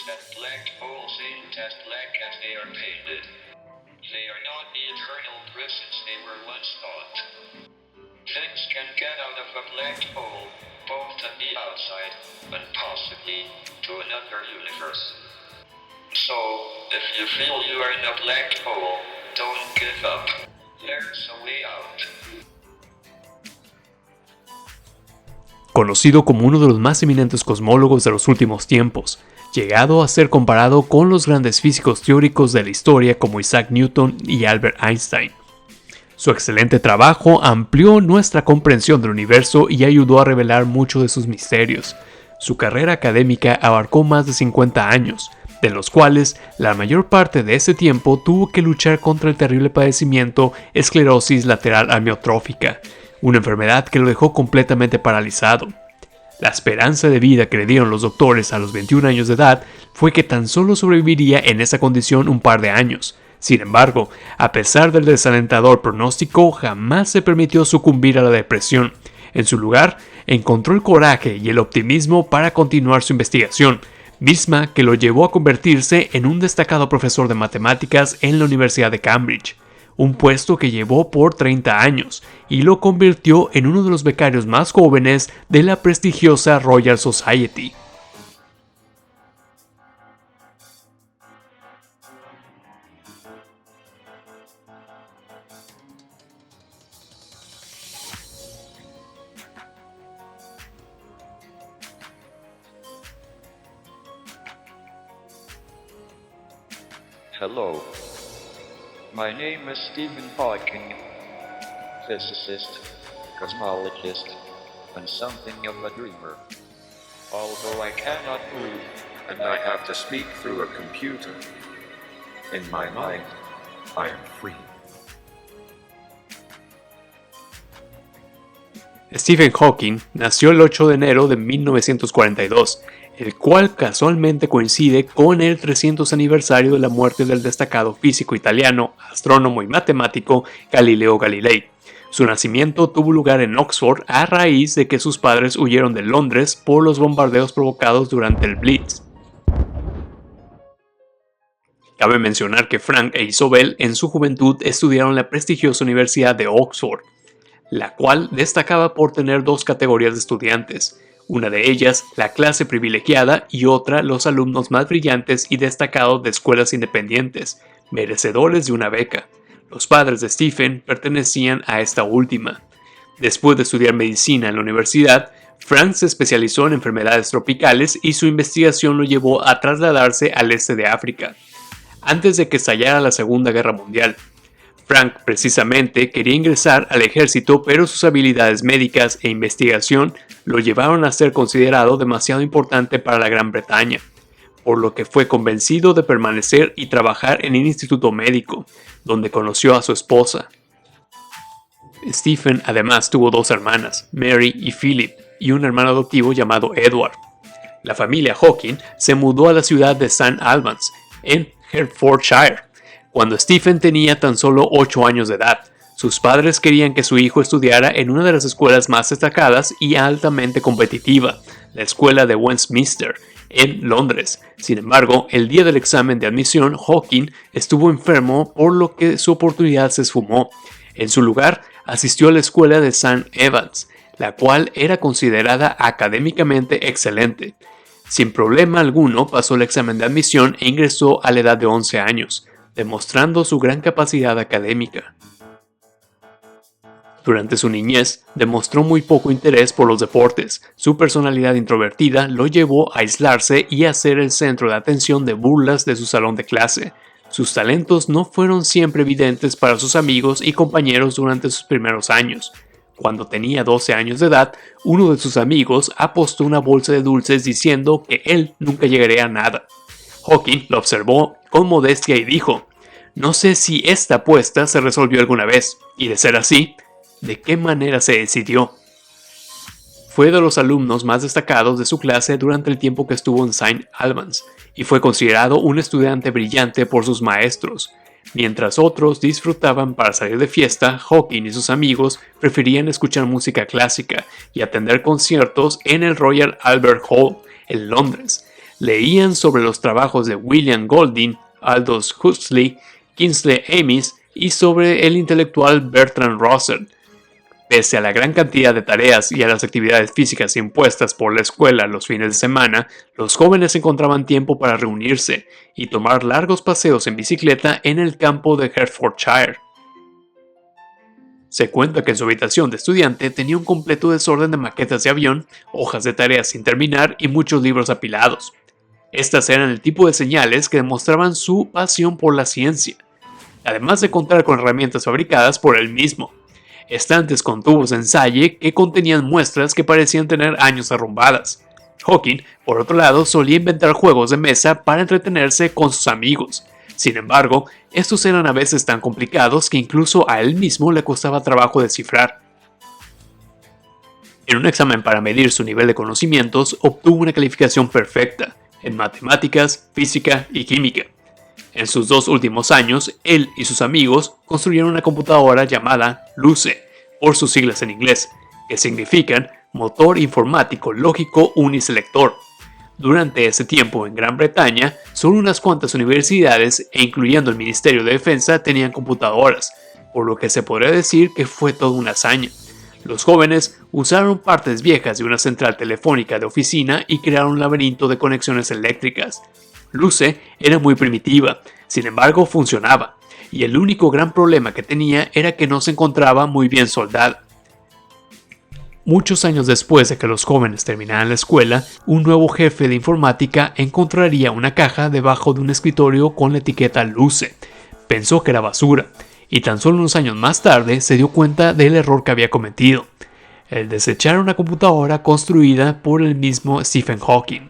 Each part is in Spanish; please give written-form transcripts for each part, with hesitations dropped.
that black holes ain't as black as they are painted. They are not the eternal prisons they were once thought. Things can get out of a black hole, both to the outside, and possibly to another universe. So, if you feel you are in a black hole, don't give up. There's a way out. Conocido como uno de los más eminentes cosmólogos de los últimos tiempos, llegado a ser comparado con los grandes físicos teóricos de la historia como Isaac Newton y Albert Einstein. Su excelente trabajo amplió nuestra comprensión del universo y ayudó a revelar muchos de sus misterios. Su carrera académica abarcó más de 50 años, de los cuales la mayor parte de ese tiempo tuvo que luchar contra el terrible padecimiento esclerosis lateral amiotrófica, una enfermedad que lo dejó completamente paralizado. La esperanza de vida que le dieron los doctores a los 21 años de edad fue que tan solo sobreviviría en esa condición un par de años. Sin embargo, a pesar del desalentador pronóstico, jamás se permitió sucumbir a la depresión. En su lugar, encontró el coraje y el optimismo para continuar su investigación, misma que lo llevó a convertirse en un destacado profesor de matemáticas en la Universidad de Cambridge, un puesto que llevó por 30 años y lo convirtió en uno de los becarios más jóvenes de la prestigiosa Royal Society. Hello. My name is Stephen Hawking, physicist, cosmologist, and something of a dreamer. Although I cannot move, and I have to speak through a computer, in my mind, I am free. Stephen Hawking nació el 8 de enero de 1942, el cual casualmente coincide con el 300 aniversario de la muerte del destacado físico italiano, astrónomo y matemático Galileo Galilei. Su nacimiento tuvo lugar en Oxford a raíz de que sus padres huyeron de Londres por los bombardeos provocados durante el Blitz. Cabe mencionar que Frank e Isobel en su juventud estudiaron en la prestigiosa Universidad de Oxford, la cual destacaba por tener dos categorías de estudiantes, una de ellas la clase privilegiada y otra los alumnos más brillantes y destacados de escuelas independientes, merecedores de una beca. Los padres de Stephen pertenecían a esta última. Después de estudiar medicina en la universidad, Frank se especializó en enfermedades tropicales y su investigación lo llevó a trasladarse al este de África. Antes de que estallara la Segunda Guerra Mundial, Frank precisamente quería ingresar al ejército, pero sus habilidades médicas e investigación lo llevaron a ser considerado demasiado importante para la Gran Bretaña, por lo que fue convencido de permanecer y trabajar en el Instituto Médico, donde conoció a su esposa. Stephen además tuvo dos hermanas, Mary y Philip, y un hermano adoptivo llamado Edward. La familia Hawking se mudó a la ciudad de St. Albans, en Hertfordshire, cuando Stephen tenía tan solo 8 años de edad. Sus padres querían que su hijo estudiara en una de las escuelas más destacadas y altamente competitiva, la escuela de Westminster, en Londres. Sin embargo, el día del examen de admisión, Hawking estuvo enfermo, por lo que su oportunidad se esfumó. En su lugar, asistió a la escuela de St. Evans, la cual era considerada académicamente excelente. Sin problema alguno, pasó el examen de admisión e ingresó a la edad de 11 años. Demostrando su gran capacidad académica. Durante su niñez, demostró muy poco interés por los deportes. Su personalidad introvertida lo llevó a aislarse y a ser el centro de atención de burlas de su salón de clase. Sus talentos no fueron siempre evidentes para sus amigos y compañeros durante sus primeros años. Cuando tenía 12 años de edad, uno de sus amigos apostó una bolsa de dulces diciendo que él nunca llegaría a nada. Hawking lo observó con modestia y dijo: «No sé si esta apuesta se resolvió alguna vez, y de ser así, ¿de qué manera se decidió?». Fue de los alumnos más destacados de su clase durante el tiempo que estuvo en St. Albans, y fue considerado un estudiante brillante por sus maestros. Mientras otros disfrutaban para salir de fiesta, Hawking y sus amigos preferían escuchar música clásica y atender conciertos en el Royal Albert Hall, en Londres. leían sobre los trabajos de William Golding, Aldous Huxley, Kingsley Amis y sobre el intelectual Bertrand Russell. Pese a la gran cantidad de tareas y a las actividades físicas impuestas por la escuela los fines de semana, los jóvenes encontraban tiempo para reunirse y tomar largos paseos en bicicleta en el campo de Hertfordshire. Se cuenta que en su habitación de estudiante tenía un completo desorden de maquetas de avión, hojas de tareas sin terminar y muchos libros apilados. Estas eran el tipo de señales que demostraban su pasión por la ciencia, además de contar con herramientas fabricadas por él mismo. Estantes con tubos de ensayo que contenían muestras que parecían tener años arrumbadas. Hawking, por otro lado, solía inventar juegos de mesa para entretenerse con sus amigos. Sin embargo, estos eran a veces tan complicados que incluso a él mismo le costaba trabajo descifrar. En un examen para medir su nivel de conocimientos, obtuvo una calificación perfecta en matemáticas, física y química. En sus 2 últimos años, él y sus amigos construyeron una computadora llamada LUCE, por sus siglas en inglés, que significan Motor Informático Lógico Uniselector. Durante ese tiempo en Gran Bretaña, solo unas cuantas universidades, e incluyendo el Ministerio de Defensa, tenían computadoras, por lo que se podría decir que fue toda una hazaña. Los jóvenes usaron partes viejas de una central telefónica de oficina y crearon un laberinto de conexiones eléctricas. LUCE era muy primitiva, sin embargo funcionaba, y el único gran problema que tenía era que no se encontraba muy bien soldada. Muchos años después de que los jóvenes terminaran la escuela, un nuevo jefe de informática encontraría una caja debajo de un escritorio con la etiqueta LUCE. Pensó que era basura, y tan solo unos años más tarde se dio cuenta del error que había cometido: el desechar una computadora construida por el mismo Stephen Hawking.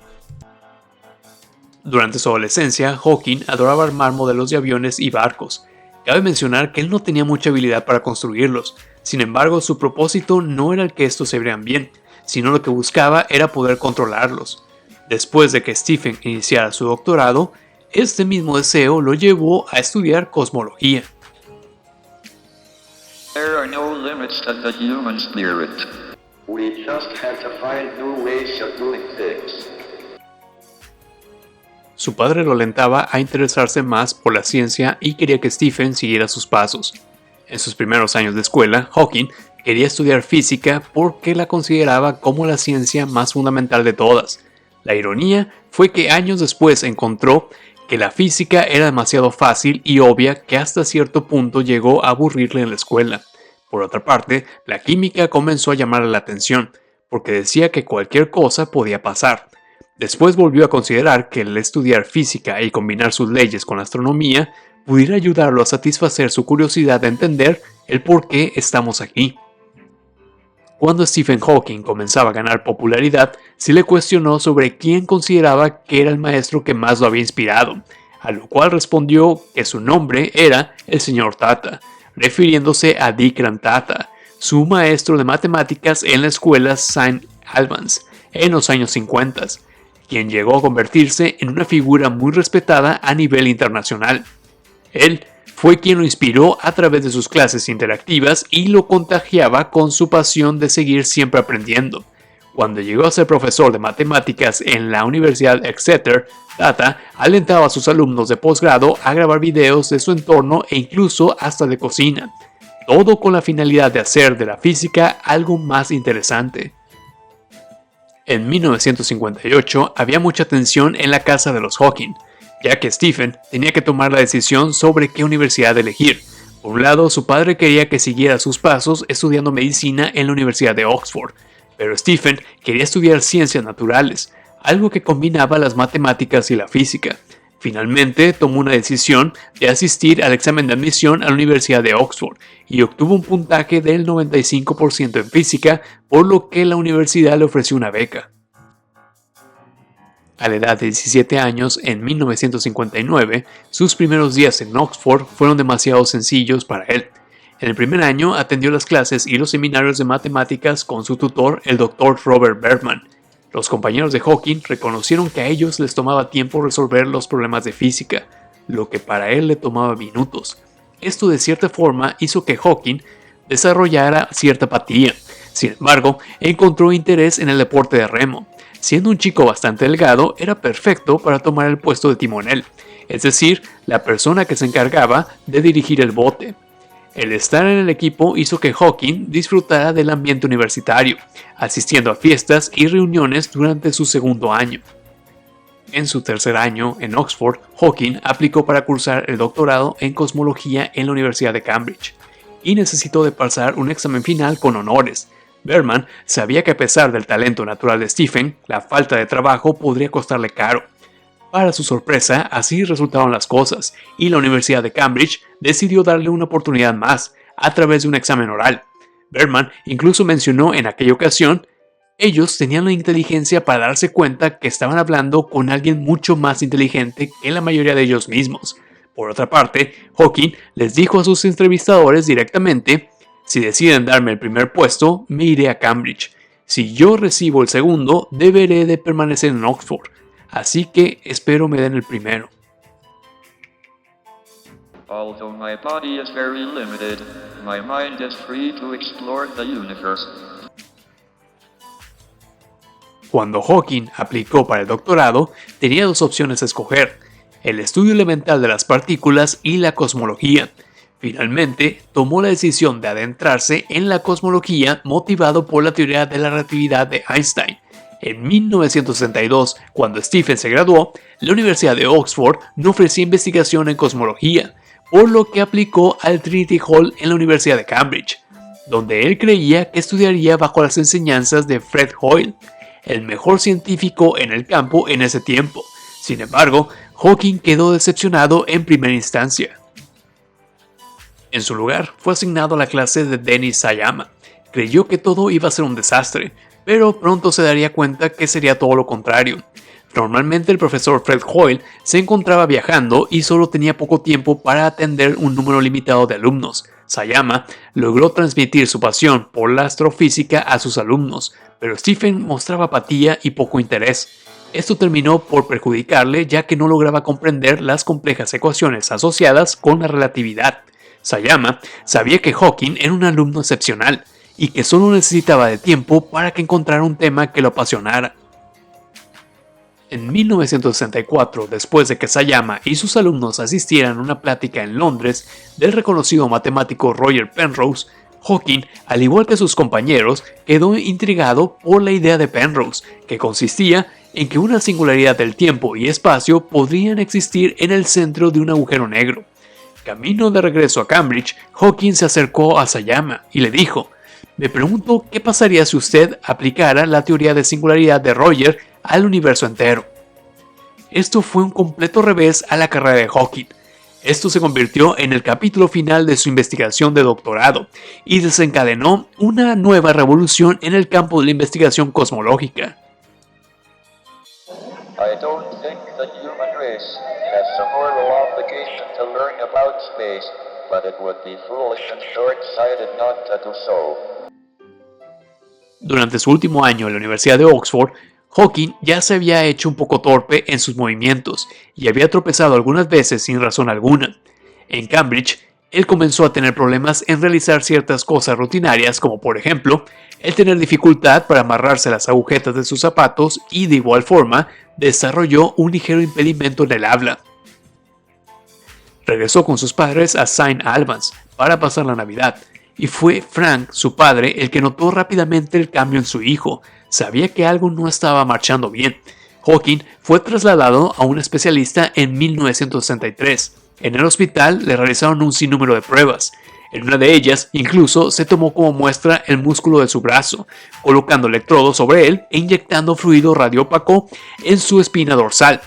Durante su adolescencia, Hawking adoraba armar modelos de aviones y barcos. Cabe mencionar que él no tenía mucha habilidad para construirlos. Sin embargo, su propósito no era el que estos se vieran bien, sino lo que buscaba era poder controlarlos. Después de que Stephen iniciara su doctorado, este mismo deseo lo llevó a estudiar cosmología. There are no limits to the human spirit. We just have to find new ways of doing things. Su padre lo alentaba a interesarse más por la ciencia y quería que Stephen siguiera sus pasos. En sus primeros años de escuela, Hawking quería estudiar física porque la consideraba como la ciencia más fundamental de todas. La ironía fue que años después encontró que la física era demasiado fácil y obvia que hasta cierto punto llegó a aburrirle en la escuela. Por otra parte, la química comenzó a llamarle la atención, porque decía que cualquier cosa podía pasar. Después volvió a considerar que el estudiar física y combinar sus leyes con la astronomía pudiera ayudarlo a satisfacer su curiosidad de entender el por qué estamos aquí. Cuando Stephen Hawking comenzaba a ganar popularidad, se le cuestionó sobre quién consideraba que era el maestro que más lo había inspirado, a lo cual respondió que su nombre era el señor Tata, refiriéndose a Vikram Tata, su maestro de matemáticas en la escuela St. Albans en los años 50, quien llegó a convertirse en una figura muy respetada a nivel internacional. Él fue quien lo inspiró a través de sus clases interactivas y lo contagiaba con su pasión de seguir siempre aprendiendo. Cuando llegó a ser profesor de matemáticas en la Universidad Exeter, Tata alentaba a sus alumnos de posgrado a grabar videos de su entorno e incluso hasta de cocina, todo con la finalidad de hacer de la física algo más interesante. En 1958 había mucha tensión en la casa de los Hawking, ya que Stephen tenía que tomar la decisión sobre qué universidad elegir. Por un lado, su padre quería que siguiera sus pasos estudiando medicina en la Universidad de Oxford, pero Stephen quería estudiar ciencias naturales, algo que combinaba las matemáticas y la física. Finalmente, tomó una decisión de asistir al examen de admisión a la Universidad de Oxford y obtuvo un puntaje del 95% en física, por lo que la universidad le ofreció una beca. A la edad de 17 años, en 1959, sus primeros días en Oxford fueron demasiado sencillos para él. En el primer año atendió las clases y los seminarios de matemáticas con su tutor, el Dr. Robert Bergman. Los compañeros de Hawking reconocieron que a ellos les tomaba tiempo resolver los problemas de física, lo que para él le tomaba minutos. Esto de cierta forma hizo que Hawking desarrollara cierta apatía. Sin embargo, encontró interés en el deporte de remo. siendo un chico bastante delgado, era perfecto para tomar el puesto de timonel, es decir, la persona que se encargaba de dirigir el bote. El estar en el equipo hizo que Hawking disfrutara del ambiente universitario, asistiendo a fiestas y reuniones durante su segundo año. En su tercer año, en Oxford, Hawking aplicó para cursar el doctorado en cosmología en la Universidad de Cambridge, y necesitó de pasar un examen final con honores. Berman sabía que a pesar del talento natural de Stephen, la falta de trabajo podría costarle caro. Para su sorpresa, así resultaron las cosas, y la Universidad de Cambridge decidió darle una oportunidad más, a través de un examen oral. Berman incluso mencionó en aquella ocasión, ellos tenían la inteligencia para darse cuenta que estaban hablando con alguien mucho más inteligente que la mayoría de ellos mismos. Por otra parte, Hawking les dijo a sus entrevistadores directamente, si deciden darme el primer puesto, me iré a Cambridge. Si yo recibo el segundo, deberé de permanecer en Oxford. Así que espero me den el primero. Although my body is very limited, my mind is free to explore the universe. Cuando Hawking aplicó para el doctorado, tenía dos opciones a escoger: el estudio elemental de las partículas y la cosmología. Finalmente, tomó la decisión de adentrarse en la cosmología motivado por la teoría de la relatividad de Einstein. En 1962, cuando Stephen se graduó, la Universidad de Oxford no ofrecía investigación en cosmología, por lo que aplicó al Trinity Hall en la Universidad de Cambridge, donde él creía que estudiaría bajo las enseñanzas de Fred Hoyle, el mejor científico en el campo en ese tiempo. Sin embargo, Hawking quedó decepcionado en primera instancia. En su lugar, fue asignado a la clase de Denis Sayama. Creyó que todo iba a ser un desastre, pero pronto se daría cuenta que sería todo lo contrario. Normalmente el profesor Fred Hoyle se encontraba viajando y solo tenía poco tiempo para atender un número limitado de alumnos. Sayama logró transmitir su pasión por la astrofísica a sus alumnos, pero Stephen mostraba apatía y poco interés. Esto terminó por perjudicarle, ya que no lograba comprender las complejas ecuaciones asociadas con la relatividad. Sayama sabía que Hawking era un alumno excepcional y que solo necesitaba de tiempo para que encontrara un tema que lo apasionara. En 1964, después de que Sayama y sus alumnos asistieran a una plática en Londres del reconocido matemático Roger Penrose, Hawking, al igual que sus compañeros, quedó intrigado por la idea de Penrose, que consistía en que una singularidad del tiempo y espacio podrían existir en el centro de un agujero negro. Camino de regreso a Cambridge, Hawking se acercó a Sayama y le dijo: me pregunto qué pasaría si usted aplicara la teoría de singularidad de Roger al universo entero. Esto fue un completo revés a la carrera de Hawking. Esto se convirtió en el capítulo final de su investigación de doctorado y desencadenó una nueva revolución en el campo de la investigación cosmológica. I don't think the human race has a moral obligation to learn about space, but it would be foolish and short-sighted not to do so. Durante su último año en la Universidad de Oxford, Hawking ya se había hecho un poco torpe en sus movimientos y había tropezado algunas veces sin razón alguna. En Cambridge, él comenzó a tener problemas en realizar ciertas cosas rutinarias, como por ejemplo, el tener dificultad para amarrarse las agujetas de sus zapatos y de igual forma desarrolló un ligero impedimento en el habla. Regresó con sus padres a St. Albans para pasar la Navidad, y fue Frank, su padre, el que notó rápidamente el cambio en su hijo. Sabía que algo no estaba marchando bien. Hawking fue trasladado a un especialista en 1963. En el hospital le realizaron un sinnúmero de pruebas. En una de ellas, incluso, se tomó como muestra el músculo de su brazo, colocando electrodos sobre él e inyectando fluido radiópaco en su espina dorsal,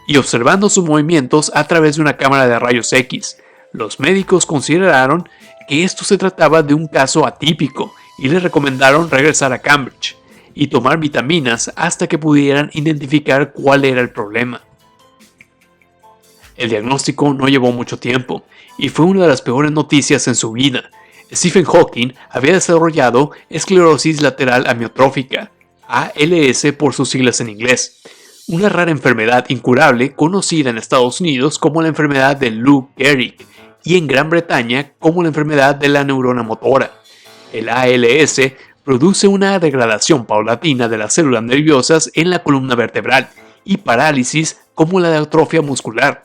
y observando sus movimientos a través de una cámara de rayos X. Los médicos consideraron que esto se trataba de un caso atípico y le recomendaron regresar a Cambridge y tomar vitaminas hasta que pudieran identificar cuál era el problema. El diagnóstico no llevó mucho tiempo y fue una de las peores noticias en su vida. Stephen Hawking había desarrollado esclerosis lateral amiotrófica, ALS por sus siglas en inglés, una rara enfermedad incurable conocida en Estados Unidos como la enfermedad de Lou Gehrig y en Gran Bretaña como la enfermedad de la neurona motora. El ALS produce una degradación paulatina de las células nerviosas en la columna vertebral y parálisis como la de atrofia muscular.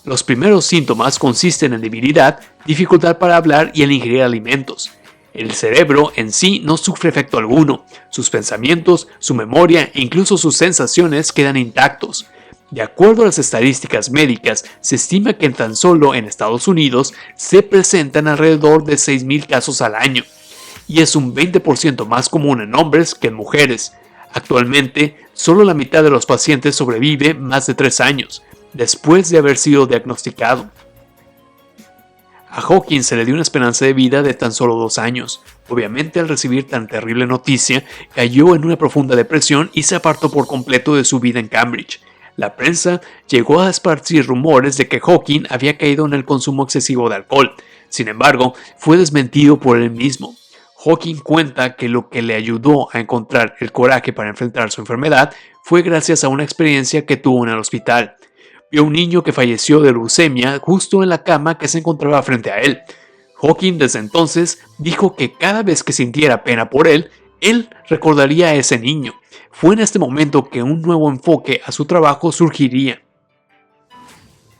Los primeros síntomas consisten en debilidad, dificultad para hablar y en ingerir alimentos. El cerebro en sí no sufre efecto alguno, sus pensamientos, su memoria e incluso sus sensaciones quedan intactos. De acuerdo a las estadísticas médicas, se estima que tan solo en Estados Unidos se presentan alrededor de 6.000 casos al año, y es un 20% más común en hombres que en mujeres. Actualmente, solo la mitad de los pacientes sobrevive más de 3 años, después de haber sido diagnosticado. A Hawkins se le dio una esperanza de vida de tan solo 2 años. Obviamente, al recibir tan terrible noticia, cayó en una profunda depresión y se apartó por completo de su vida en Cambridge. La prensa llegó a esparcir rumores de que Hawkins había caído en el consumo excesivo de alcohol. Sin embargo, fue desmentido por él mismo. Hawkins cuenta que lo que le ayudó a encontrar el coraje para enfrentar su enfermedad fue gracias a una experiencia que tuvo en el hospital. Vio a un niño que falleció de leucemia justo en la cama que se encontraba frente a él. Hawkins desde entonces dijo que cada vez que sintiera pena por él recordaría a ese niño. Fue en este momento que un nuevo enfoque a su trabajo surgiría.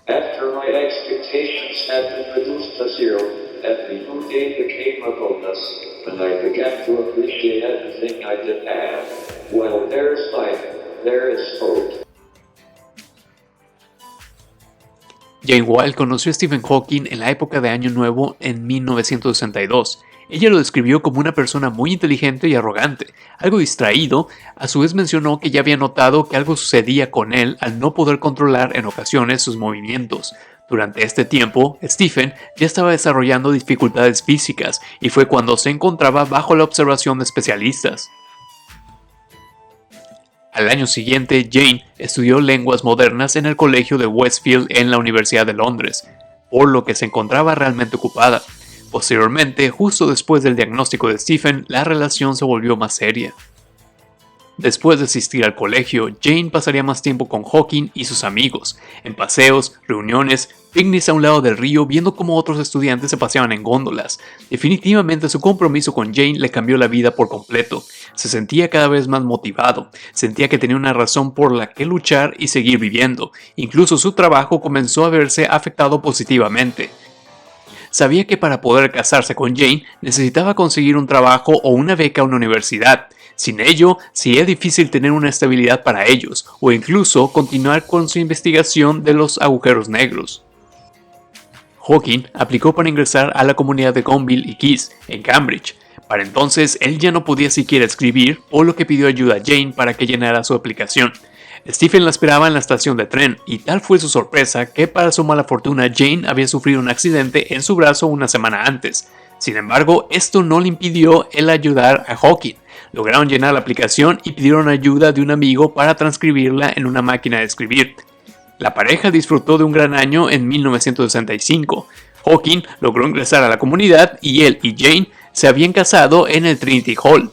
After my expectations had been reduced to zero, and the new day became a bonus, and I began to appreciate everything I did have. Well, there's life, there is hope. Jane Wilde conoció a Stephen Hawking en la época de Año Nuevo en 1962. Ella lo describió como una persona muy inteligente y arrogante, algo distraído. A su vez mencionó que ya había notado que algo sucedía con él al no poder controlar en ocasiones sus movimientos. Durante este tiempo, Stephen ya estaba desarrollando dificultades físicas y fue cuando se encontraba bajo la observación de especialistas. Al año siguiente, Jane estudió lenguas modernas en el colegio de Westfield en la Universidad de Londres, por lo que se encontraba realmente ocupada. Posteriormente, justo después del diagnóstico de Stephen, la relación se volvió más seria. Después de asistir al colegio, Jane pasaría más tiempo con Hawking y sus amigos, en paseos, reuniones, picnics a un lado del río, viendo cómo otros estudiantes se paseaban en góndolas. Definitivamente su compromiso con Jane le cambió la vida por completo. Se sentía cada vez más motivado, sentía que tenía una razón por la que luchar y seguir viviendo. Incluso su trabajo comenzó a verse afectado positivamente. Sabía que para poder casarse con Jane necesitaba conseguir un trabajo o una beca a una universidad. Sin ello, sería difícil tener una estabilidad para ellos, o incluso continuar con su investigación de los agujeros negros. Hawking aplicó para ingresar a la comunidad de Gonville y Keys, en Cambridge. Para entonces, él ya no podía siquiera escribir, por lo que pidió ayuda a Jane para que llenara su aplicación. Stephen la esperaba en la estación de tren, y tal fue su sorpresa que, para su mala fortuna, Jane había sufrido un accidente en su brazo una semana antes. Sin embargo, esto no le impidió el ayudar a Hawking. Lograron llenar la aplicación y pidieron ayuda de un amigo para transcribirla en una máquina de escribir. La pareja disfrutó de un gran año en 1965. Hawking logró ingresar a la comunidad y él y Jane se habían casado en el Trinity Hall.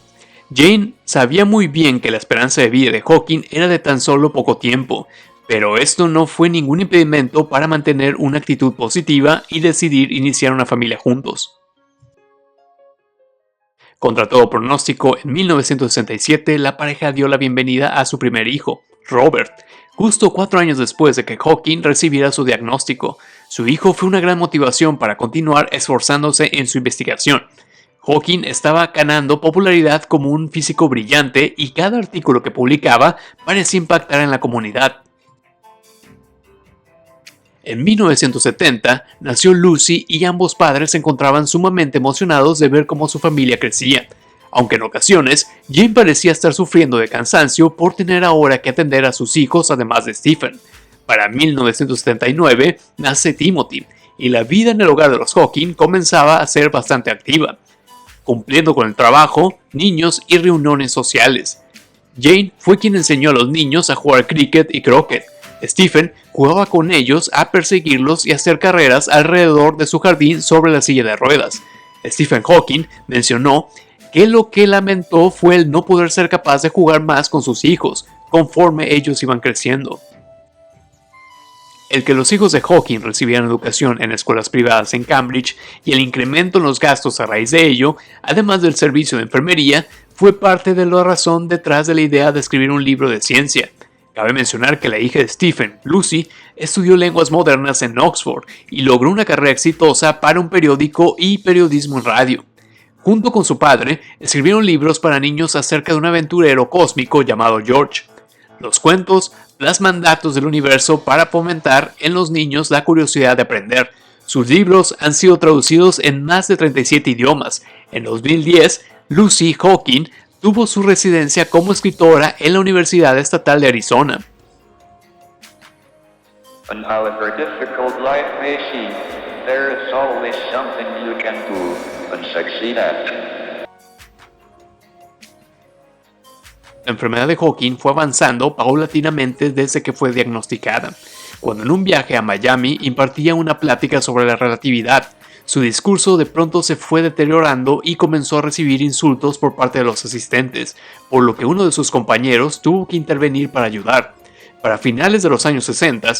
Jane sabía muy bien que la esperanza de vida de Hawking era de tan solo poco tiempo, pero esto no fue ningún impedimento para mantener una actitud positiva y decidir iniciar una familia juntos. Contra todo pronóstico, en 1967 la pareja dio la bienvenida a su primer hijo, Robert, justo 4 años después de que Hawking recibiera su diagnóstico. Su hijo fue una gran motivación para continuar esforzándose en su investigación. Hawking estaba ganando popularidad como un físico brillante y cada artículo que publicaba parecía impactar en la comunidad. En 1970 nació Lucy y ambos padres se encontraban sumamente emocionados de ver cómo su familia crecía, aunque en ocasiones Jane parecía estar sufriendo de cansancio por tener ahora que atender a sus hijos además de Stephen. Para 1979 nace Timothy y la vida en el hogar de los Hawking comenzaba a ser bastante activa, cumpliendo con el trabajo, niños y reuniones sociales. Jane fue quien enseñó a los niños a jugar cricket y croquet. Stephen jugaba con ellos a perseguirlos y hacer carreras alrededor de su jardín sobre la silla de ruedas. Stephen Hawking mencionó que lo que lamentó fue el no poder ser capaz de jugar más con sus hijos conforme ellos iban creciendo. el que los hijos de Hawking recibieran educación en escuelas privadas en Cambridge y el incremento en los gastos a raíz de ello, además del servicio de enfermería, fue parte de la razón detrás de la idea de escribir un libro de ciencia. Cabe mencionar que la hija de Stephen, Lucy, estudió lenguas modernas en Oxford y logró una carrera exitosa para un periódico y periodismo en radio. Junto con su padre, escribieron libros para niños acerca de un aventurero cósmico llamado George. Los cuentos plasman datos del universo para fomentar en los niños la curiosidad de aprender. Sus libros han sido traducidos en más de 37 idiomas. En 2010, Lucy Hawking tuvo su residencia como escritora en la Universidad Estatal de Arizona. And however difficult life may seem, there is always something you can do and succeed at. La enfermedad de Hawking fue avanzando paulatinamente desde que fue diagnosticada. Cuando en un viaje a Miami impartía una plática sobre la relatividad, su discurso de pronto se fue deteriorando y comenzó a recibir insultos por parte de los asistentes, por lo que uno de sus compañeros tuvo que intervenir para ayudar. Para finales de los años 60,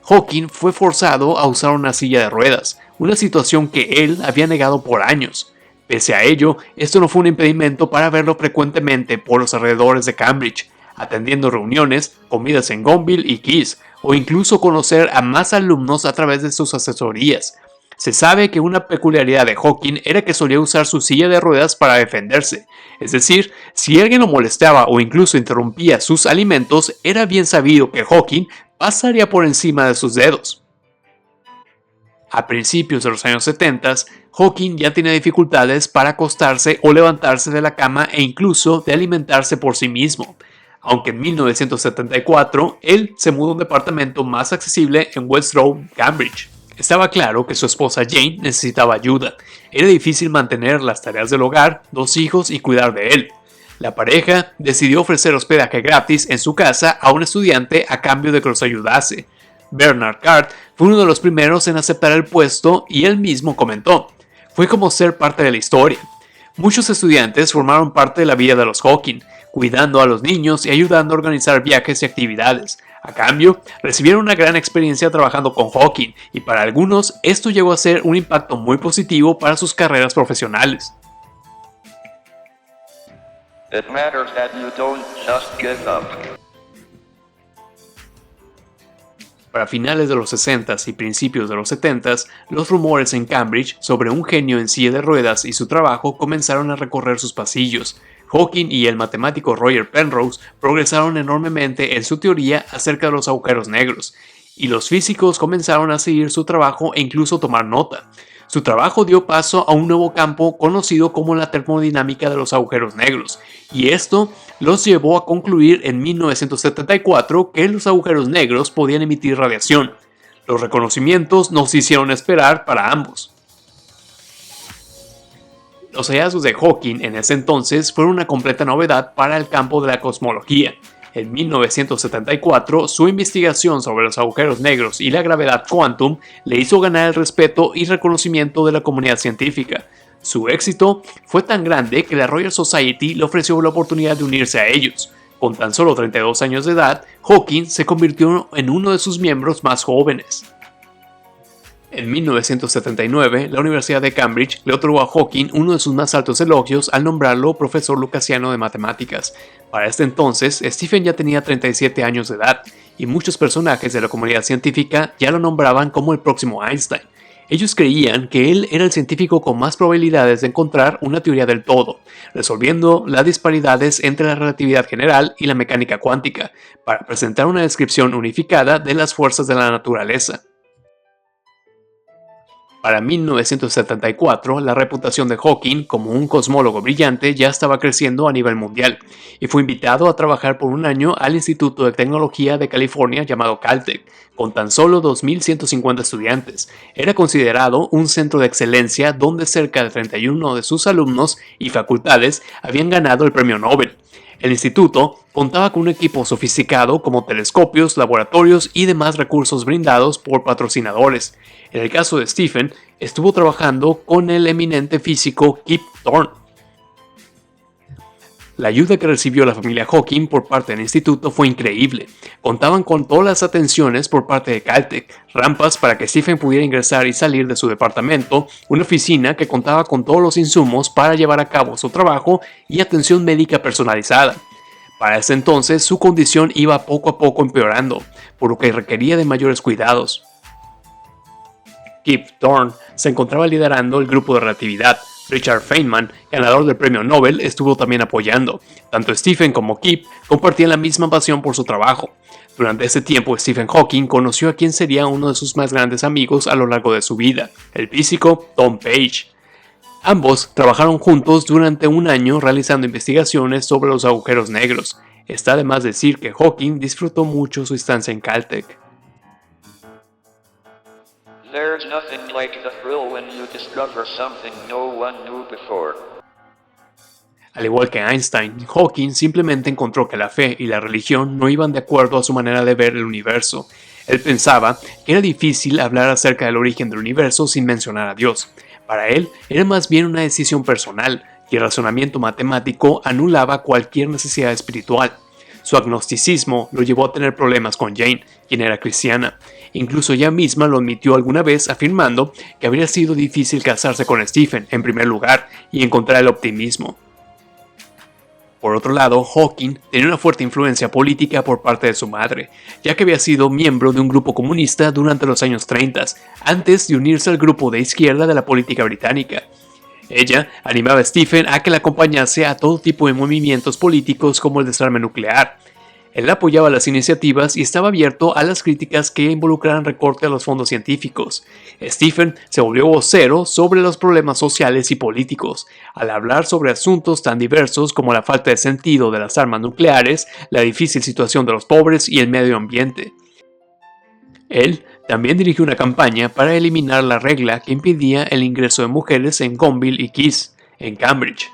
Hawking fue forzado a usar una silla de ruedas, una situación que él había negado por años. Pese a ello, esto no fue un impedimento para verlo frecuentemente por los alrededores de Cambridge, atendiendo reuniones, comidas en Gonville y Keys, o incluso conocer a más alumnos a través de sus asesorías. Se sabe que una peculiaridad de Hawking era que solía usar su silla de ruedas para defenderse, es decir, si alguien lo molestaba o incluso interrumpía sus alimentos, era bien sabido que Hawking pasaría por encima de sus dedos. A principios de los años 70, Hawking ya tenía dificultades para acostarse o levantarse de la cama e incluso de alimentarse por sí mismo, aunque en 1974 él se mudó a un departamento más accesible en West Road, Cambridge. Estaba claro que su esposa Jane necesitaba ayuda. Era difícil mantener las tareas del hogar, 2 hijos y cuidar de él. La pareja decidió ofrecer hospedaje gratis en su casa a un estudiante a cambio de que los ayudase. Bernard Card fue uno de los primeros en aceptar el puesto y él mismo comentó: "Fue como ser parte de la historia". Muchos estudiantes formaron parte de la vida de los Hawking, cuidando a los niños y ayudando a organizar viajes y actividades. A cambio, recibieron una gran experiencia trabajando con Hawking y para algunos esto llegó a ser un impacto muy positivo para sus carreras profesionales. It matters that you don't just give up. Para finales de los 60s y principios de los 70s, los rumores en Cambridge sobre un genio en silla de ruedas y su trabajo comenzaron a recorrer sus pasillos. Hawking y el matemático Roger Penrose progresaron enormemente en su teoría acerca de los agujeros negros, y los físicos comenzaron a seguir su trabajo e incluso tomar nota. Su trabajo dio paso a un nuevo campo conocido como la termodinámica de los agujeros negros, y esto los llevó a concluir en 1974 que los agujeros negros podían emitir radiación. Los reconocimientos no se hicieron esperar para ambos. Los hallazgos de Hawking en ese entonces fueron una completa novedad para el campo de la cosmología. En 1974, su investigación sobre los agujeros negros y la gravedad quantum le hizo ganar el respeto y reconocimiento de la comunidad científica. Su éxito fue tan grande que la Royal Society le ofreció la oportunidad de unirse a ellos. Con tan solo 32 años de edad, Hawking se convirtió en uno de sus miembros más jóvenes. En 1979, la Universidad de Cambridge le otorgó a Hawking uno de sus más altos elogios al nombrarlo profesor lucasiano de matemáticas. Para este entonces, Stephen ya tenía 37 años de edad, y muchos personajes de la comunidad científica ya lo nombraban como el próximo Einstein. Ellos creían que él era el científico con más probabilidades de encontrar una teoría del todo, resolviendo las disparidades entre la relatividad general y la mecánica cuántica, para presentar una descripción unificada de las fuerzas de la naturaleza. Para 1974, la reputación de Hawking como un cosmólogo brillante ya estaba creciendo a nivel mundial, y fue invitado a trabajar por un año al Instituto de Tecnología de California llamado Caltech, con tan solo 2.150 estudiantes. Era considerado un centro de excelencia donde cerca de 31 de sus alumnos y facultades habían ganado el premio Nobel. El instituto contaba con un equipo sofisticado como telescopios, laboratorios y demás recursos brindados por patrocinadores. En el caso de Stephen, estuvo trabajando con el eminente físico Kip Thorne. La ayuda que recibió la familia Hawking por parte del instituto fue increíble. Contaban con todas las atenciones por parte de Caltech, rampas para que Stephen pudiera ingresar y salir de su departamento, una oficina que contaba con todos los insumos para llevar a cabo su trabajo y atención médica personalizada. Para ese entonces su condición iba poco a poco empeorando, por lo que requería de mayores cuidados. Kip Thorne se encontraba liderando el grupo de relatividad. Richard Feynman, ganador del premio Nobel, estuvo también apoyando. Tanto Stephen como Kip compartían la misma pasión por su trabajo. Durante ese tiempo, Stephen Hawking conoció a quien sería uno de sus más grandes amigos a lo largo de su vida, el físico Tom Page. Ambos trabajaron juntos durante un año realizando investigaciones sobre los agujeros negros. Está de más decir que Hawking disfrutó mucho su estancia en Caltech. There's nothing like the thrill when you discover something no one knew before. Al igual que Einstein, Hawking simplemente encontró que la fe y la religión no iban de acuerdo a su manera de ver el universo. Él pensaba que era difícil hablar acerca del origen del universo sin mencionar a Dios. Para él, era más bien una decisión personal, y el razonamiento matemático anulaba cualquier necesidad espiritual. Su agnosticismo lo llevó a tener problemas con Jane, quien era cristiana. Incluso ella misma lo admitió alguna vez afirmando que habría sido difícil casarse con Stephen en primer lugar y encontrar el optimismo. Por otro lado, Hawking tenía una fuerte influencia política por parte de su madre, ya que había sido miembro de un grupo comunista durante los años 30, antes de unirse al grupo de izquierda de la política británica. Ella animaba a Stephen a que la acompañase a todo tipo de movimientos políticos como el desarme nuclear. Él apoyaba las iniciativas y estaba abierto a las críticas que involucraran recorte a los fondos científicos. Stephen se volvió vocero sobre los problemas sociales y políticos, al hablar sobre asuntos tan diversos como la falta de sentido de las armas nucleares, la difícil situación de los pobres y el medio ambiente. Él también dirigió una campaña para eliminar la regla que impedía el ingreso de mujeres en Gonville y Keys, en Cambridge.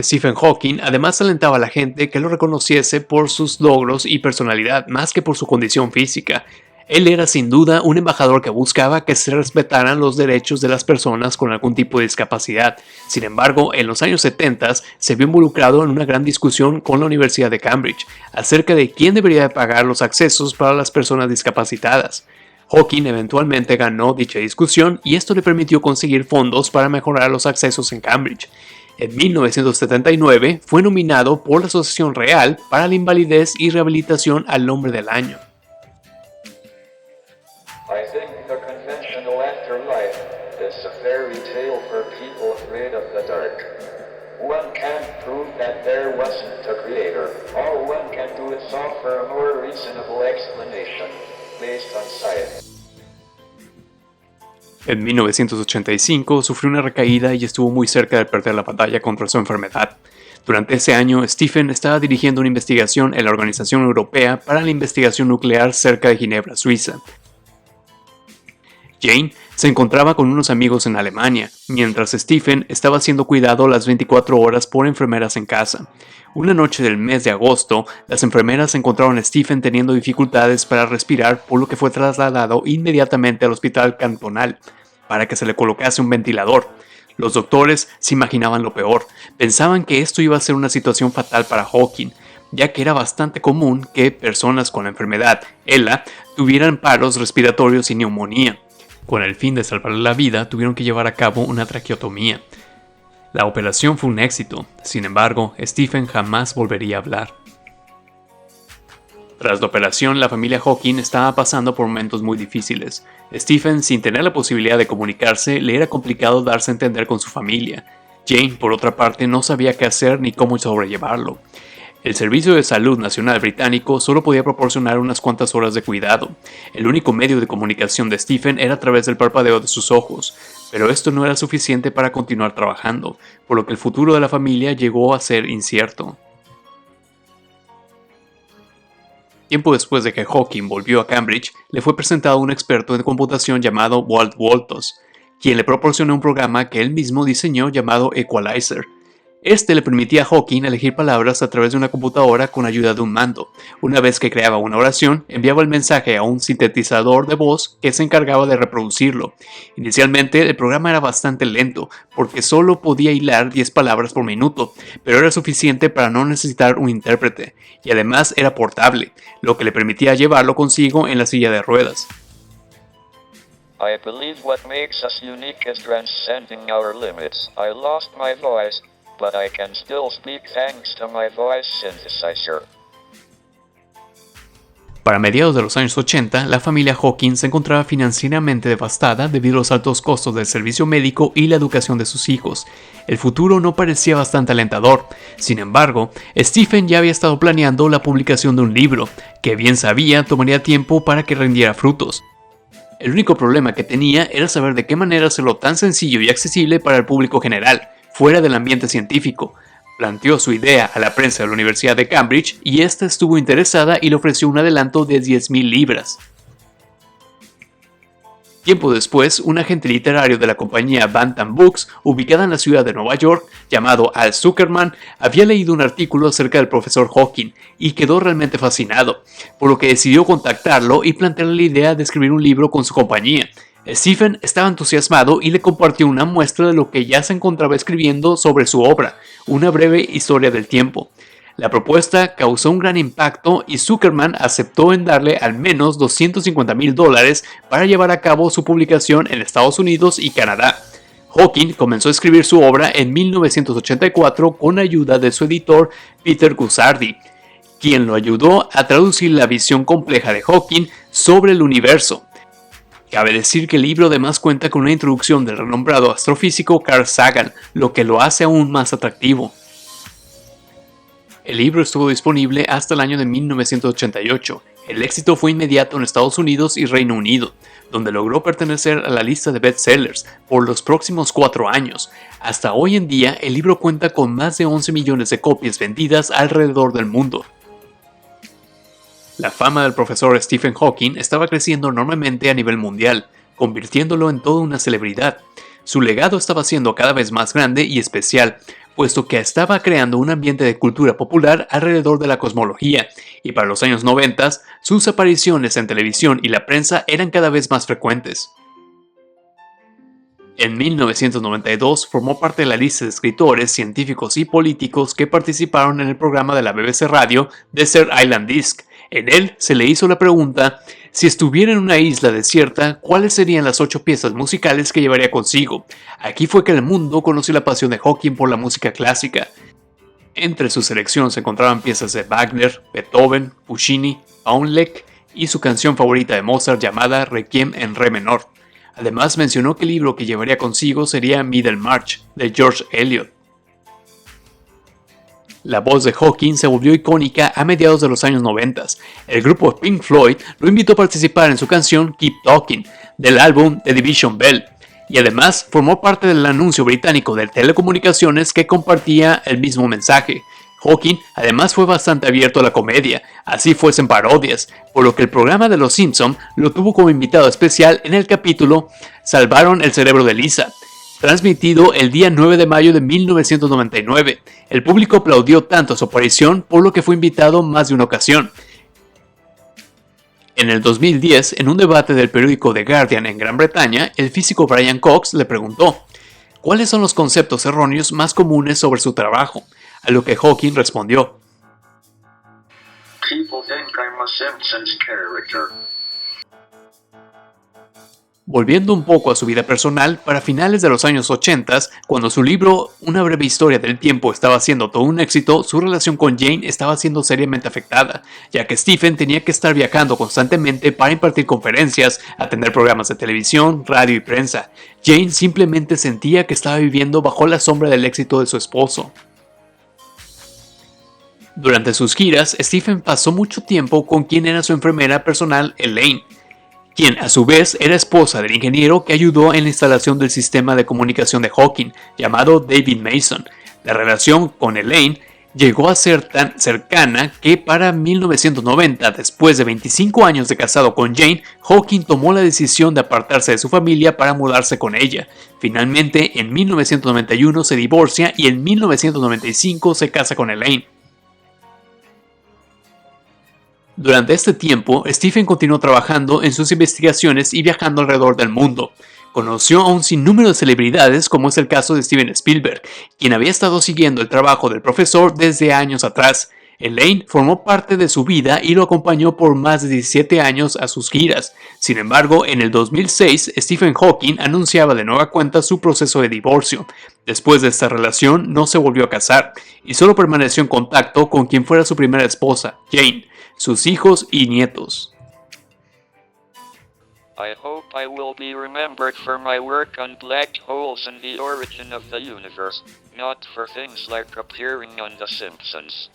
Stephen Hawking además alentaba a la gente que lo reconociese por sus logros y personalidad más que por su condición física. Él era sin duda un embajador que buscaba que se respetaran los derechos de las personas con algún tipo de discapacidad. Sin embargo, en los años 70 se vio involucrado en una gran discusión con la Universidad de Cambridge acerca de quién debería pagar los accesos para las personas discapacitadas. Hawking eventualmente ganó dicha discusión y esto le permitió conseguir fondos para mejorar los accesos en Cambridge. En 1979 fue nominado por la Asociación Real para la Invalidez y Rehabilitación al Hombre del Año. I think the conventional afterlife is a fairy tale for people afraid of the dark. One can't prove that there wasn't a creator. All one can do is offer a more reasonable explanation based on science. En 1985 sufrió una recaída y estuvo muy cerca de perder la batalla contra su enfermedad. Durante ese año, Stephen estaba dirigiendo una investigación en la Organización Europea para la Investigación Nuclear cerca de Ginebra, Suiza. Jane se encontraba con unos amigos en Alemania, mientras Stephen estaba siendo cuidado las 24 horas por enfermeras en casa. Una noche del mes de agosto, las enfermeras encontraron a Stephen teniendo dificultades para respirar, por lo que fue trasladado inmediatamente al hospital cantonal para que se le colocase un ventilador. Los doctores se imaginaban lo peor, pensaban que esto iba a ser una situación fatal para Hawking, ya que era bastante común que personas con la enfermedad ELA tuvieran paros respiratorios y neumonía. Con el fin de salvarle la vida, tuvieron que llevar a cabo una traqueotomía. La operación fue un éxito, sin embargo, Stephen jamás volvería a hablar. Tras la operación, la familia Hawking estaba pasando por momentos muy difíciles. Stephen, sin tener la posibilidad de comunicarse, le era complicado darse a entender con su familia. Jane, por otra parte, no sabía qué hacer ni cómo sobrellevarlo. El Servicio de Salud Nacional británico solo podía proporcionar unas cuantas horas de cuidado. El único medio de comunicación de Stephen era a través del parpadeo de sus ojos, pero esto no era suficiente para continuar trabajando, por lo que el futuro de la familia llegó a ser incierto. Tiempo después de que Hawking volvió a Cambridge, le fue presentado un experto en computación llamado Walt Wolters, quien le proporcionó un programa que él mismo diseñó llamado Equalizer. Este le permitía a Hawking elegir palabras a través de una computadora con ayuda de un mando. Una vez que creaba una oración, enviaba el mensaje a un sintetizador de voz que se encargaba de reproducirlo. Inicialmente, el programa era bastante lento, porque solo podía hilar 10 palabras por minuto, pero era suficiente para no necesitar un intérprete, y además era portable, lo que le permitía llevarlo consigo en la silla de ruedas. I believe what makes us unique is transcending our limits. I lost my voice, but I can still speak thanks to my voice synthesizer. Para mediados de los años 80, la familia Hawking se encontraba financieramente devastada debido a los altos costos del servicio médico y la educación de sus hijos. El futuro no parecía bastante alentador. Sin embargo, Stephen ya había estado planeando la publicación de un libro, que bien sabía tomaría tiempo para que rindiera frutos. El único problema que tenía era saber de qué manera hacerlo tan sencillo y accesible para el público general, fuera del ambiente científico. Planteó su idea a la prensa de la Universidad de Cambridge y ésta estuvo interesada y le ofreció un adelanto de 10,000 libras. Tiempo después, un agente literario de la compañía Bantam Books, ubicada en la ciudad de Nueva York, llamado Al Zuckerman, había leído un artículo acerca del profesor Hawking y quedó realmente fascinado, por lo que decidió contactarlo y plantearle la idea de escribir un libro con su compañía. Stephen estaba entusiasmado y le compartió una muestra de lo que ya se encontraba escribiendo sobre su obra, una breve historia del tiempo. La propuesta causó un gran impacto y Zuckerman aceptó en darle al menos $250,000 para llevar a cabo su publicación en Estados Unidos y Canadá. Hawking comenzó a escribir su obra en 1984 con ayuda de su editor Peter Guzzardi, quien lo ayudó a traducir la visión compleja de Hawking sobre el universo. Cabe decir que el libro además cuenta con una introducción del renombrado astrofísico Carl Sagan, lo que lo hace aún más atractivo. El libro estuvo disponible hasta el año de 1988. El éxito fue inmediato en Estados Unidos y Reino Unido, donde logró pertenecer a la lista de bestsellers por los próximos 4 años. Hasta hoy en día, el libro cuenta con más de 11 millones de copias vendidas alrededor del mundo. La fama del profesor Stephen Hawking estaba creciendo enormemente a nivel mundial, convirtiéndolo en toda una celebridad. Su legado estaba siendo cada vez más grande y especial, puesto que estaba creando un ambiente de cultura popular alrededor de la cosmología, y para los años 90, sus apariciones en televisión y la prensa eran cada vez más frecuentes. En 1992 formó parte de la lista de escritores, científicos y políticos que participaron en el programa de la BBC Radio Desert Island Disc. En él se le hizo la pregunta: si estuviera en una isla desierta, ¿cuáles serían las 8 piezas musicales que llevaría consigo? Aquí fue que el mundo conoció la pasión de Hawking por la música clásica. Entre sus selecciones se encontraban piezas de Wagner, Beethoven, Puccini, Paunlek y su canción favorita de Mozart llamada Requiem en Re menor. Además mencionó que el libro que llevaría consigo sería Middlemarch, de George Eliot. La voz de Hawking se volvió icónica a mediados de los años 90. El grupo Pink Floyd lo invitó a participar en su canción Keep Talking, del álbum The Division Bell, y además formó parte del anuncio británico de telecomunicaciones que compartía el mismo mensaje. Hawking además fue bastante abierto a la comedia, así fuesen parodias, por lo que el programa de Los Simpson lo tuvo como invitado especial en el capítulo Salvaron el cerebro de Lisa, transmitido el día 9 de mayo de 1999. El público aplaudió tanto su aparición, por lo que fue invitado más de una ocasión. En el 2010, en un debate del periódico The Guardian en Gran Bretaña, el físico Brian Cox le preguntó ¿cuáles son los conceptos erróneos más comunes sobre su trabajo? A lo que Hawking respondió: People think I'm a Simpsons character. Volviendo un poco a su vida personal, para finales de los años 80, cuando su libro Una breve historia del tiempo estaba siendo todo un éxito, su relación con Jane estaba siendo seriamente afectada, ya que Stephen tenía que estar viajando constantemente para impartir conferencias, atender programas de televisión, radio y prensa. Jane simplemente sentía que estaba viviendo bajo la sombra del éxito de su esposo. Durante sus giras, Stephen pasó mucho tiempo con quien era su enfermera personal, Elaine, quien a su vez era esposa del ingeniero que ayudó en la instalación del sistema de comunicación de Hawking, llamado David Mason. La relación con Elaine llegó a ser tan cercana que para 1990, después de 25 años de casado con Jane, Hawking tomó la decisión de apartarse de su familia para mudarse con ella. Finalmente, en 1991 se divorcia y en 1995 se casa con Elaine. Durante este tiempo, Stephen continuó trabajando en sus investigaciones y viajando alrededor del mundo. Conoció a un sinnúmero de celebridades, como es el caso de Steven Spielberg, quien había estado siguiendo el trabajo del profesor desde años atrás. Elaine formó parte de su vida y lo acompañó por más de 17 años a sus giras. Sin embargo, en el 2006, Stephen Hawking anunciaba de nueva cuenta su proceso de divorcio. Después de esta relación, no se volvió a casar, y solo permaneció en contacto con quien fuera su primera esposa, Jane, sus hijos y nietos. I hope I will be remembered for my work on black holes and the origin of the universe, not for things like appearing on The Simpsons.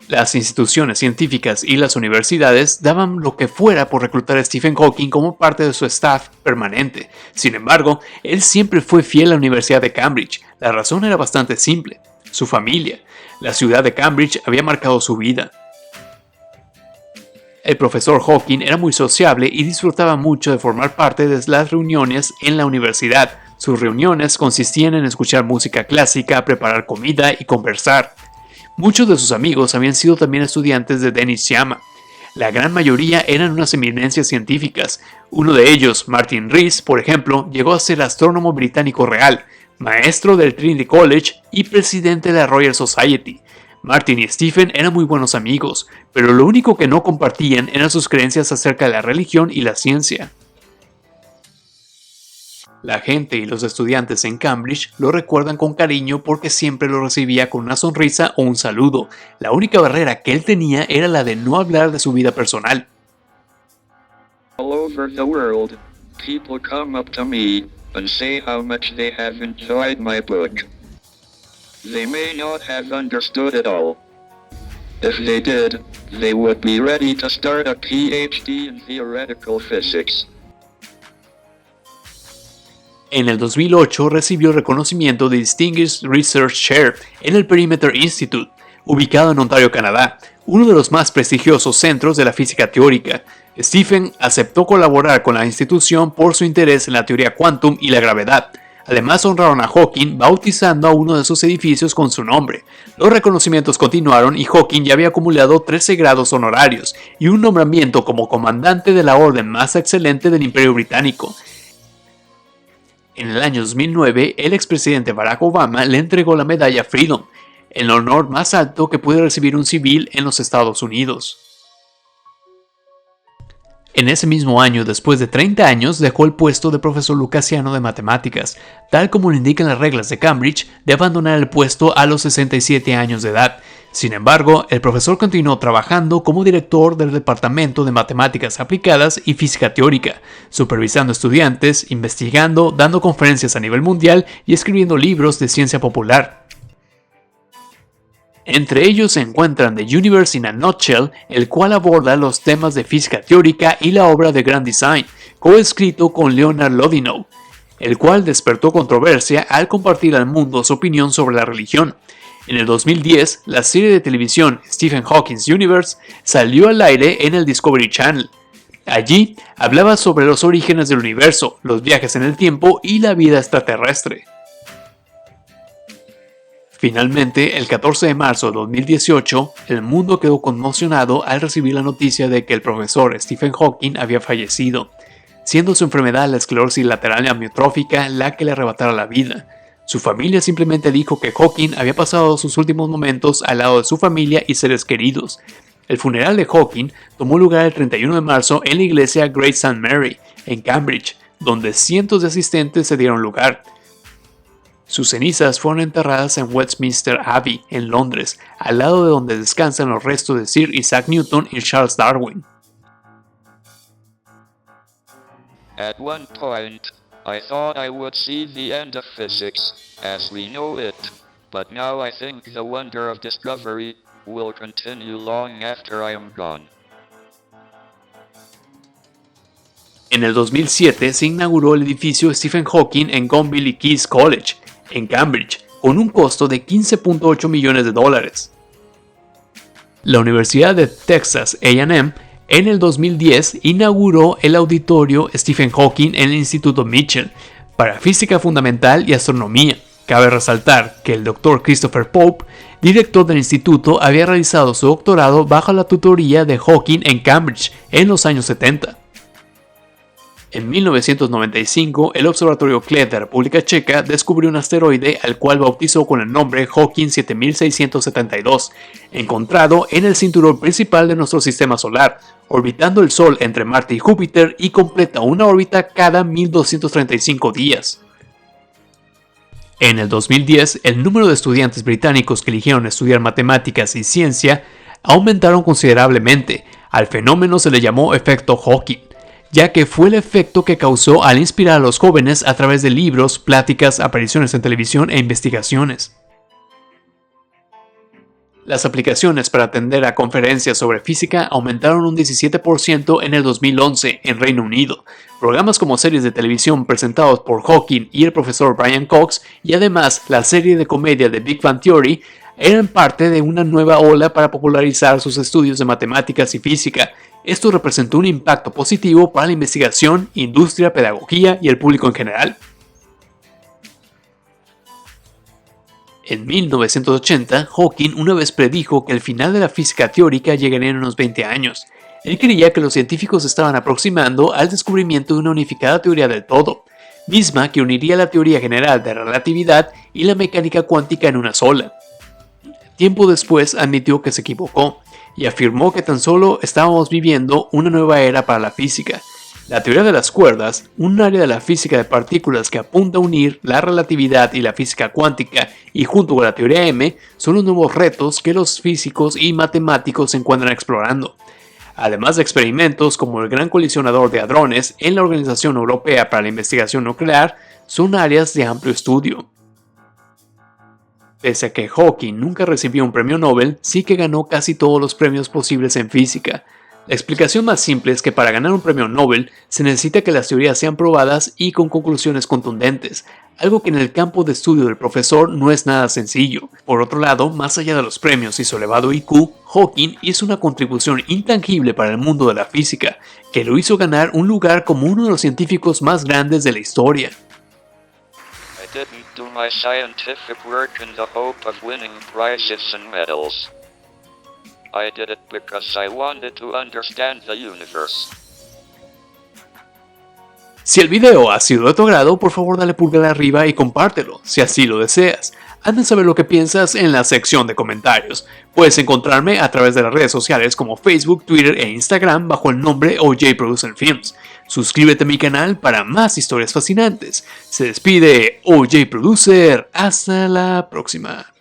Las instituciones científicas y las universidades daban lo que fuera por reclutar a Stephen Hawking como parte de su staff permanente. Sin embargo, él siempre fue fiel a la Universidad de Cambridge. La razón era bastante simple: su familia. La ciudad de Cambridge había marcado su vida. El profesor Hawking era muy sociable y disfrutaba mucho de formar parte de las reuniones en la universidad. Sus reuniones consistían en escuchar música clásica, preparar comida y conversar. Muchos de sus amigos habían sido también estudiantes de Dennis Sciama. La gran mayoría eran unas eminencias científicas. Uno de ellos, Martin Rees, por ejemplo, llegó a ser astrónomo británico real, maestro del Trinity College y presidente de la Royal Society. Martin y Stephen eran muy buenos amigos, pero lo único que no compartían eran sus creencias acerca de la religión y la ciencia. La gente y los estudiantes en Cambridge lo recuerdan con cariño porque siempre lo recibía con una sonrisa o un saludo. La única barrera que él tenía era la de no hablar de su vida personal. All over the world, people come up to me and say how much they have enjoyed my book. They may not have understood it all. If they did, they would be ready to start a PhD in theoretical physics. En el 2008 recibió el reconocimiento de Distinguished Research Chair en el Perimeter Institute, ubicado en Ontario, Canadá, uno de los más prestigiosos centros de la física teórica. Stephen aceptó colaborar con la institución por su interés en la teoría quantum y la gravedad. Además, honraron a Hawking bautizando a uno de sus edificios con su nombre. Los reconocimientos continuaron y Hawking ya había acumulado 13 grados honorarios y un nombramiento como comandante de la orden más excelente del Imperio Británico. En el año 2009, el expresidente Barack Obama le entregó la medalla Freedom, el honor más alto que puede recibir un civil en los Estados Unidos. En ese mismo año, después de 30 años, dejó el puesto de profesor lucasiano de matemáticas, tal como lo indican las reglas de Cambridge de abandonar el puesto a los 67 años de edad. Sin embargo, el profesor continuó trabajando como director del Departamento de Matemáticas Aplicadas y Física Teórica, supervisando estudiantes, investigando, dando conferencias a nivel mundial y escribiendo libros de ciencia popular. Entre ellos se encuentran The Universe in a Nutshell, el cual aborda los temas de física teórica, y la obra de Grand Design, coescrito con Leonard Lodinow, el cual despertó controversia al compartir al mundo su opinión sobre la religión. En el 2010, la serie de televisión Stephen Hawking's Universe salió al aire en el Discovery Channel. Allí hablaba sobre los orígenes del universo, los viajes en el tiempo y la vida extraterrestre. Finalmente, el 14 de marzo de 2018, el mundo quedó conmocionado al recibir la noticia de que el profesor Stephen Hawking había fallecido, siendo su enfermedad la esclerosis lateral amiotrófica la que le arrebatara la vida. Su familia simplemente dijo que Hawking había pasado sus últimos momentos al lado de su familia y seres queridos. El funeral de Hawking tomó lugar el 31 de marzo en la iglesia Great St. Mary, en Cambridge, donde cientos de asistentes se dieron lugar. Sus cenizas fueron enterradas en Westminster Abbey, en Londres, al lado de donde descansan los restos de Sir Isaac Newton y Charles Darwin. At one point, I thought I would see the end of physics, as we know it, but now I think the wonder of discovery will continue long after I am gone. En el 2007 se inauguró el edificio Stephen Hawking en Gonville y Caius College, en Cambridge, con un costo de $15.8 millones. La Universidad de Texas A&M en el 2010 inauguró el auditorio Stephen Hawking en el Instituto Mitchell para Física Fundamental y Astronomía. Cabe resaltar que el Dr. Christopher Pope, director del instituto, había realizado su doctorado bajo la tutoría de Hawking en Cambridge en los años 70. En 1995, el Observatorio CLED de República Checa descubrió un asteroide al cual bautizó con el nombre Hawking 7672, encontrado en el cinturón principal de nuestro sistema solar, orbitando el Sol entre Marte y Júpiter y completa una órbita cada 1235 días. En el 2010, el número de estudiantes británicos que eligieron estudiar matemáticas y ciencia aumentaron considerablemente. Al fenómeno se le llamó efecto Hawking, ya que fue el efecto que causó al inspirar a los jóvenes a través de libros, pláticas, apariciones en televisión e investigaciones. Las aplicaciones para atender a conferencias sobre física aumentaron un 17% en el 2011 en Reino Unido. Programas como series de televisión presentados por Hawking y el profesor Brian Cox, y además la serie de comedia de Big Bang Theory, eran parte de una nueva ola para popularizar sus estudios de matemáticas y física. Esto representó un impacto positivo para la investigación, industria, pedagogía y el público en general. En 1980, Hawking una vez predijo que el final de la física teórica llegaría en unos 20 años. Él creía que los científicos estaban aproximando al descubrimiento de una unificada teoría del todo, misma que uniría la teoría general de relatividad y la mecánica cuántica en una sola. Tiempo después admitió que se equivocó y afirmó que tan solo estábamos viviendo una nueva era para la física. La teoría de las cuerdas, un área de la física de partículas que apunta a unir la relatividad y la física cuántica, y junto con la teoría M, son los nuevos retos que los físicos y matemáticos se encuentran explorando. Además de experimentos como el Gran Colisionador de Hadrones en la Organización Europea para la Investigación Nuclear, son áreas de amplio estudio. Pese a que Hawking nunca recibió un premio Nobel, sí que ganó casi todos los premios posibles en física. La explicación más simple es que para ganar un premio Nobel se necesita que las teorías sean probadas y con conclusiones contundentes, algo que en el campo de estudio del profesor no es nada sencillo. Por otro lado, más allá de los premios y su elevado IQ, Hawking hizo una contribución intangible para el mundo de la física, que lo hizo ganar un lugar como uno de los científicos más grandes de la historia. I didn't do my scientific work in the hope of winning prizes and medals. I did it because I wanted to understand the universe. Si el video ha sido de tu agrado, por favor dale pulgar arriba y compártelo, si así lo deseas. Hazme saber lo que piensas en la sección de comentarios. Puedes encontrarme a través de las redes sociales como Facebook, Twitter e Instagram bajo el nombre OJ Producer Films. Suscríbete a mi canal para más historias fascinantes. Se despide OJ Producer. Hasta la próxima.